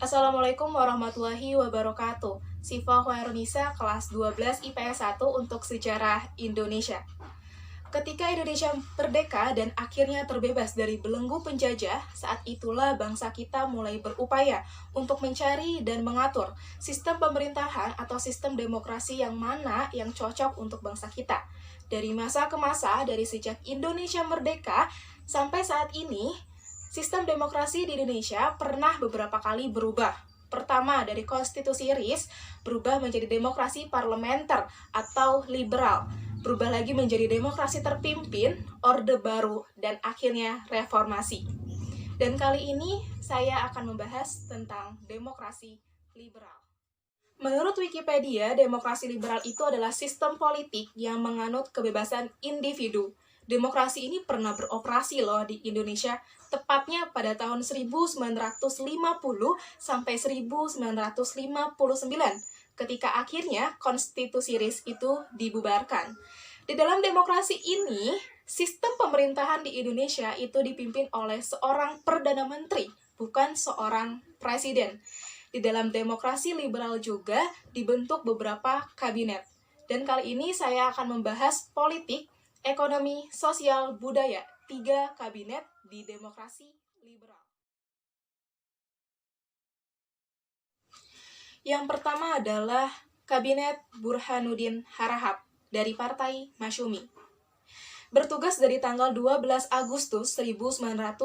Assalamualaikum warahmatullahi wabarakatuh. Siva Hoirunisa, kelas 12 IPS 1 untuk Sejarah Indonesia. Ketika Indonesia merdeka dan akhirnya terbebas dari belenggu penjajah, saat itulah bangsa kita mulai berupaya untuk mencari dan mengatur sistem pemerintahan atau sistem demokrasi yang mana yang cocok untuk bangsa kita. Dari masa ke masa, dari sejak Indonesia merdeka sampai saat ini, sistem demokrasi di Indonesia pernah beberapa kali berubah. Pertama, dari konstitusi RIS berubah menjadi demokrasi parlementer atau liberal. Berubah lagi menjadi demokrasi terpimpin, Orde Baru, dan akhirnya reformasi. Dan kali ini saya akan membahas tentang demokrasi liberal. Menurut Wikipedia, demokrasi liberal itu adalah sistem politik yang menganut kebebasan individu. Demokrasi ini pernah beroperasi loh di Indonesia, tepatnya pada tahun 1950 sampai 1959, ketika akhirnya konstitusi RIS itu dibubarkan. Di dalam demokrasi ini, sistem pemerintahan di Indonesia itu dipimpin oleh seorang Perdana Menteri, bukan seorang presiden. Di dalam demokrasi liberal juga dibentuk beberapa kabinet. Dan kali ini saya akan membahas politik, ekonomi, sosial, budaya, 3 kabinet di demokrasi liberal. Yang pertama adalah Kabinet Burhanuddin Harahap dari Partai Masyumi. Bertugas dari tanggal 12 Agustus 1955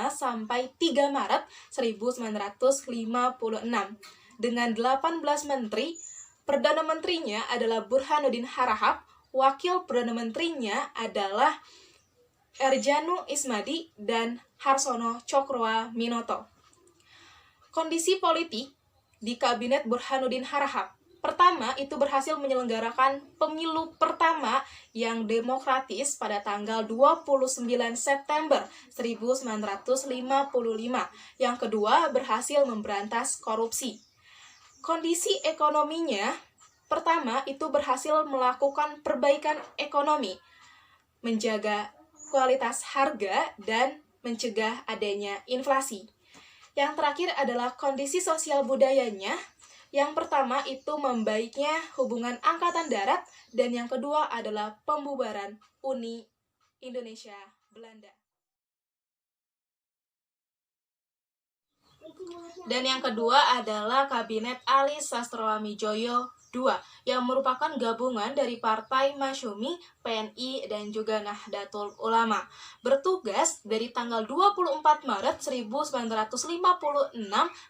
sampai 3 Maret 1956 dengan 18 menteri. Perdana Menterinya adalah Burhanuddin Harahap, Wakil Perdana Menterinya adalah Erjanu Ismadi dan Harsono Cokroaminoto. Kondisi politik di Kabinet Burhanuddin Harahap. Pertama, itu berhasil menyelenggarakan pemilu pertama yang demokratis pada tanggal 29 September 1955. Yang kedua, berhasil memberantas korupsi. Kondisi ekonominya, pertama, itu berhasil melakukan perbaikan ekonomi, menjaga kualitas harga, dan mencegah adanya inflasi. Yang terakhir adalah kondisi sosial budayanya. Yang pertama itu membaiknya hubungan Angkatan Darat, dan yang kedua adalah pembubaran Uni Indonesia Belanda. Dan yang kedua adalah Kabinet Ali Sastroamidjojo II, yang merupakan gabungan dari Partai Masyumi, PNI, dan juga Nahdlatul Ulama. Bertugas dari tanggal 24 Maret 1956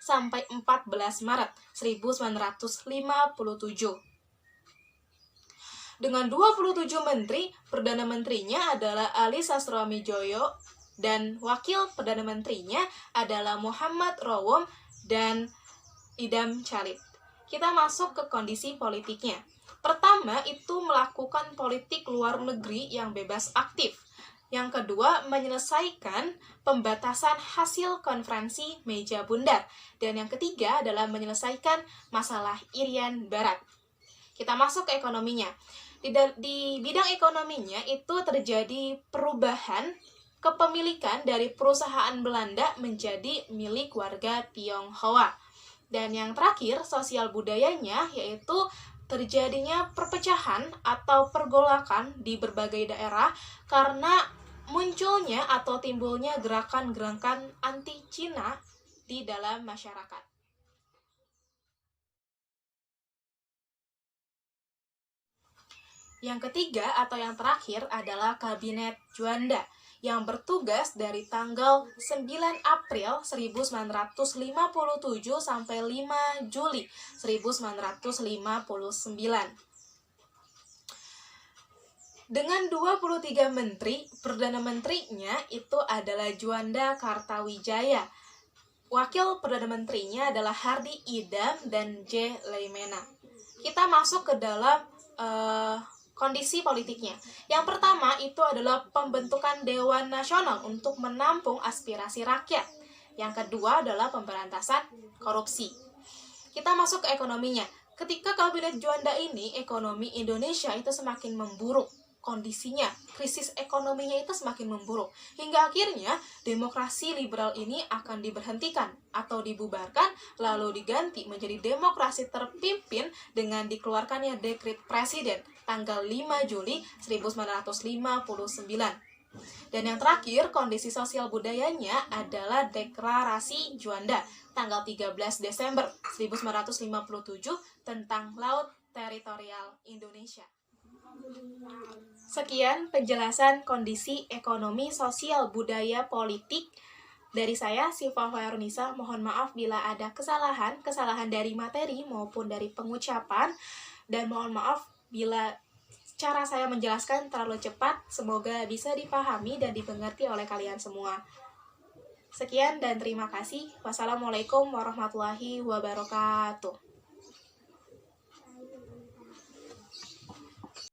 sampai 14 Maret 1957. Dengan 27 menteri, Perdana Menterinya adalah Ali Sastroamidjojo dan Wakil Perdana Menterinya adalah Muhammad Rawom dan Idam Chalid. Kita masuk ke kondisi politiknya. Pertama, itu melakukan politik luar negeri yang bebas aktif. Yang kedua, menyelesaikan pembatasan hasil konferensi meja bundar. Dan yang ketiga adalah menyelesaikan masalah Irian Barat. Kita masuk ke ekonominya. Di bidang ekonominya itu terjadi perubahan kepemilikan dari perusahaan Belanda menjadi milik warga Tionghoa. Dan yang terakhir, sosial budayanya, yaitu terjadinya perpecahan atau pergolakan di berbagai daerah karena munculnya atau timbulnya gerakan-gerakan anti-Cina di dalam masyarakat. Yang ketiga atau yang terakhir adalah Kabinet Juanda, yang bertugas dari tanggal 9 April 1957 sampai 5 Juli 1959. Dengan 23 menteri, Perdana Menterinya itu adalah Juanda Kartawijaya. Wakil Perdana Menterinya adalah Hardi Idam dan J. Leimena. Kita masuk ke dalam kondisi politiknya. Yang pertama itu adalah pembentukan Dewan Nasional untuk menampung aspirasi rakyat. Yang kedua adalah pemberantasan korupsi. Kita masuk ke ekonominya. Ketika Kabinet Juanda ini, ekonomi Indonesia itu semakin memburuk. kondisinya, krisis ekonominya itu semakin memburuk. Hingga akhirnya demokrasi liberal ini akan diberhentikan atau dibubarkan lalu diganti menjadi demokrasi terpimpin dengan dikeluarkannya dekret presiden tanggal 5 Juli 1959. Dan yang terakhir, kondisi sosial budayanya adalah Deklarasi Juanda tanggal 13 Desember 1957 tentang Laut Teritorial Indonesia. Sekian penjelasan kondisi ekonomi, sosial, budaya, politik dari saya, Siva Hoerunisa. Mohon maaf bila ada kesalahan dari materi maupun dari pengucapan, dan mohon maaf bila cara saya menjelaskan terlalu cepat. Semoga bisa dipahami dan dimengerti oleh kalian semua. Sekian dan terima kasih. Wassalamualaikum warahmatullahi wabarakatuh.